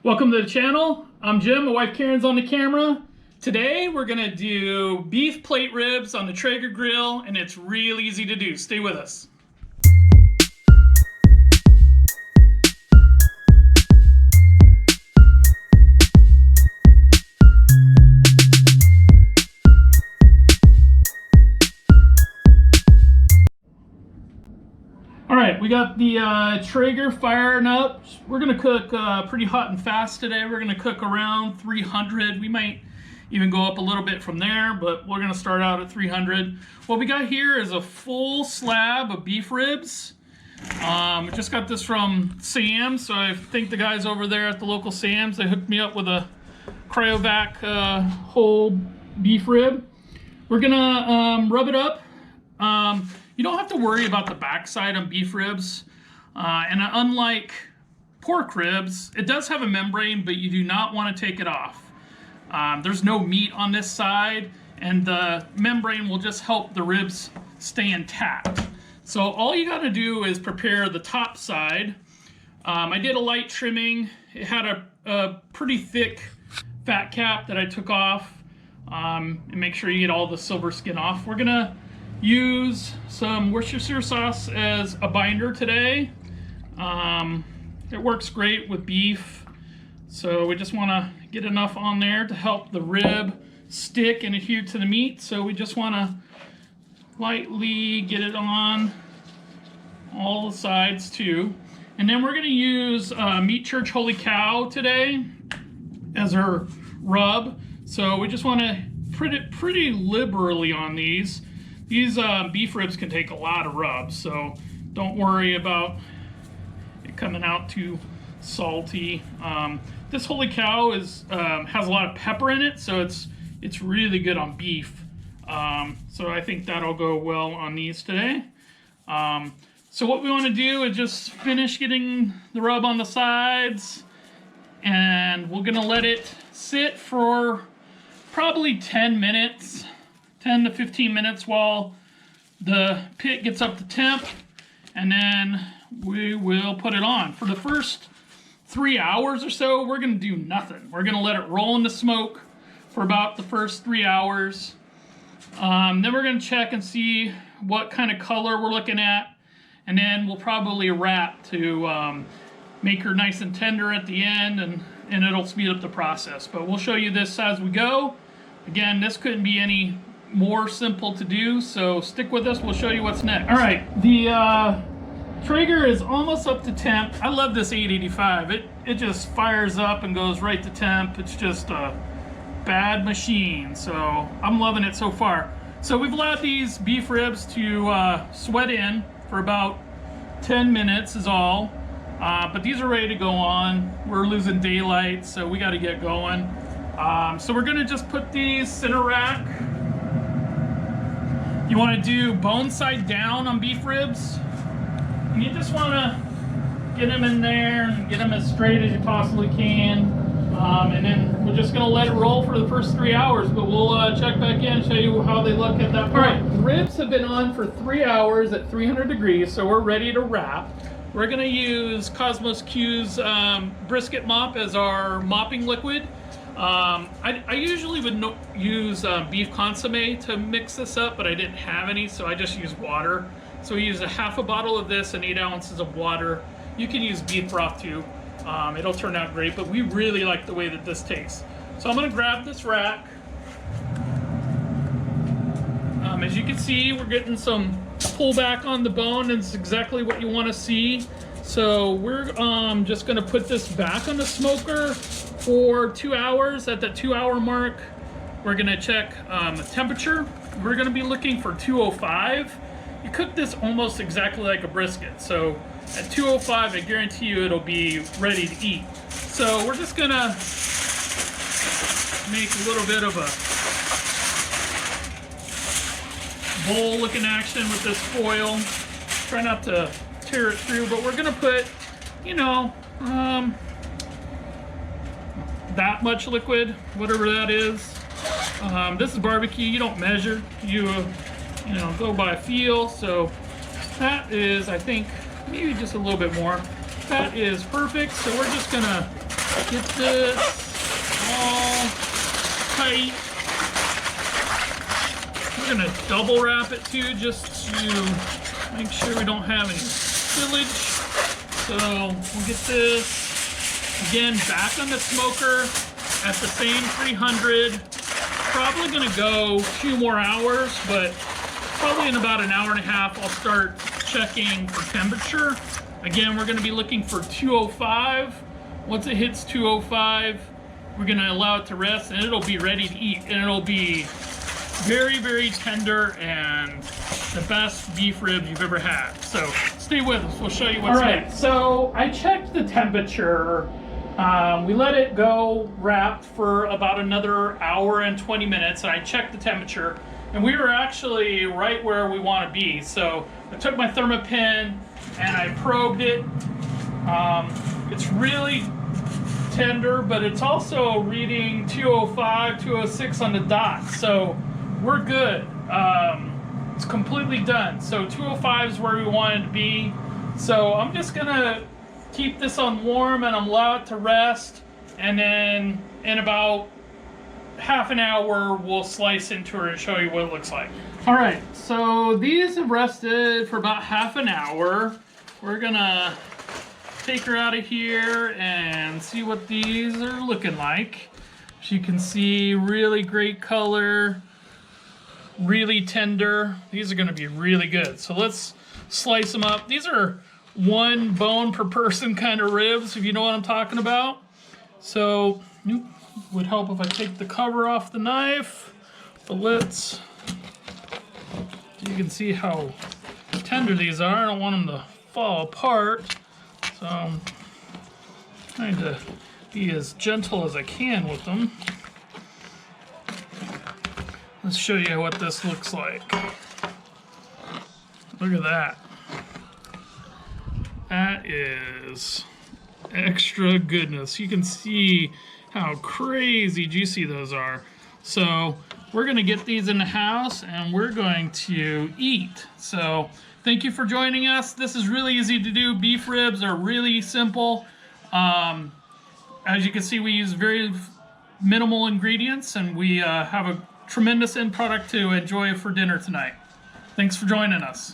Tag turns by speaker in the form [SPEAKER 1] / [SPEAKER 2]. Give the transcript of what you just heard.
[SPEAKER 1] Welcome to the channel. I'm Jim, my wife Karen's on the camera. Today we're gonna do beef plate ribs on the Traeger grill, and it's real easy to do. Stay with us. All right, we got the Traeger firing up. We're gonna cook pretty hot and fast today. We're gonna cook around 300. We might even go up a little bit from there, but we're gonna start out at 300. What we got here is a full slab of beef ribs. We just got this from Sam's, so I think the guys over there at the local Sam's, they hooked me up with a cryovac whole beef rib. We're gonna rub it up. You don't have to worry about the backside on beef ribs, and unlike pork ribs, it does have a membrane, but you do not want to take it off. There's no meat on this side, and the membrane will just help the ribs stay intact. So all you got to do is prepare the top side. I did a light trimming. It had a pretty thick fat cap that I took off, and make sure you get all the silver skin off. We're gonna use some Worcestershire sauce as a binder today. It works great with beef, so we just want to get enough on there to help the rib stick and adhere to the meat. So we just want to lightly get it on all the sides too. And then we're going to use Meat Church Holy Cow today as our rub. So we just want to put it pretty liberally on these. These beef ribs can take a lot of rubs, so don't worry about it coming out too salty. This Holy Cow has a lot of pepper in it, so it's really good on beef. So I think that'll go well on these today. So what we want to do is just finish getting the rub on the sides, and we're gonna let it sit for probably 10 minutes. 10 to 15 minutes while the pit gets up to temp, and then we will put it on. For the first 3 hours or so, we're gonna do nothing. We're gonna let it roll in the smoke for about the first 3 hours. Then we're gonna check and see what kind of color we're looking at, and then we'll probably wrap to make her nice and tender at the end, and it'll speed up the process. But we'll show you this as we go. Again, this couldn't be any more simple to do, so stick with us. We'll show you what's next. All right, the Traeger is almost up to temp. I love this 885. It just fires up and goes right to temp. It's just a bad machine, so I'm loving it so far. So we've allowed these beef ribs to sweat in for about 10 minutes is all, but these are ready to go on. We're losing daylight, so we got to get going. So we're gonna just put these in a rack. You want to do bone side down on beef ribs. And you just want to get them in there and get them as straight as you possibly can. And then we're just going to let it roll for the first 3 hours, but we'll check back in and show you how they look at that point. All right, the ribs have been on for 3 hours at 300 degrees, so we're ready to wrap. We're going to use Cosmos Q's brisket mop as our mopping liquid. I usually would use beef consomme to mix this up, but I didn't have any, so I just used water. So we use a half a bottle of this and 8 ounces of water. You can use beef broth too. It'll turn out great, but we really like the way that this tastes. So I'm gonna grab this rack. As you can see, we're getting some pullback on the bone, and it's exactly what you wanna see. So we're just gonna put this back on the smoker for 2 hours. At the 2 hour mark, we're gonna check the temperature. We're gonna be looking for 205. You cook this almost exactly like a brisket. So at 205, I guarantee you it'll be ready to eat. So we're just gonna make a little bit of a bowl looking action with this foil. Try not to tear it through, but we're gonna put, you know, that much liquid, whatever that is. This is barbecue. You don't measure. You know, go by feel. So that is, I think, maybe just a little bit more. That is perfect. So we're just gonna Get this all tight. We're gonna double wrap it too, just to make sure we don't have any spillage. So we'll get this again back on the smoker at the same 300. Probably gonna go 2 more hours, but probably in about an hour and a half I'll start checking for temperature. Again, we're gonna be looking for 205. Once it hits 205, we're gonna allow it to rest and it'll be ready to eat. And it'll be very, very tender and the best beef ribs you've ever had. So stay with us, we'll show you what's next. So I checked the temperature. We let it go wrapped for about another hour and 20 minutes, and I checked the temperature, and we were actually right where we want to be. So I took my Thermopin and I probed it. It's really tender, but it's also reading 205, 206 on the dot, so we're good. It's completely done. So 205 is where we wanted to be. So I'm just gonna keep this on warm and allow it to rest, and then in about half an hour we'll slice into her and show you what it looks like. All right, so these have rested for about half an hour. We're gonna take her out of here and see what these are looking like. As you can see, really great color, really tender. These are gonna be really good. So let's slice them up. These are 1 bone per person kind of ribs, if you know what I'm talking about. So it would help if I take the cover off the knife. But let's, you can see how tender these are. I don't want them to fall apart. So I'm trying to be as gentle as I can with them. Let's show you what this looks like. Look at that. That is extra goodness. You can see how crazy juicy those are. So we're gonna get these in the house and we're going to eat. So thank you for joining us. This is really easy to do. Beef ribs are really simple. As you can see, we use very minimal ingredients and we have a tremendous end product to enjoy for dinner tonight. Thanks for joining us.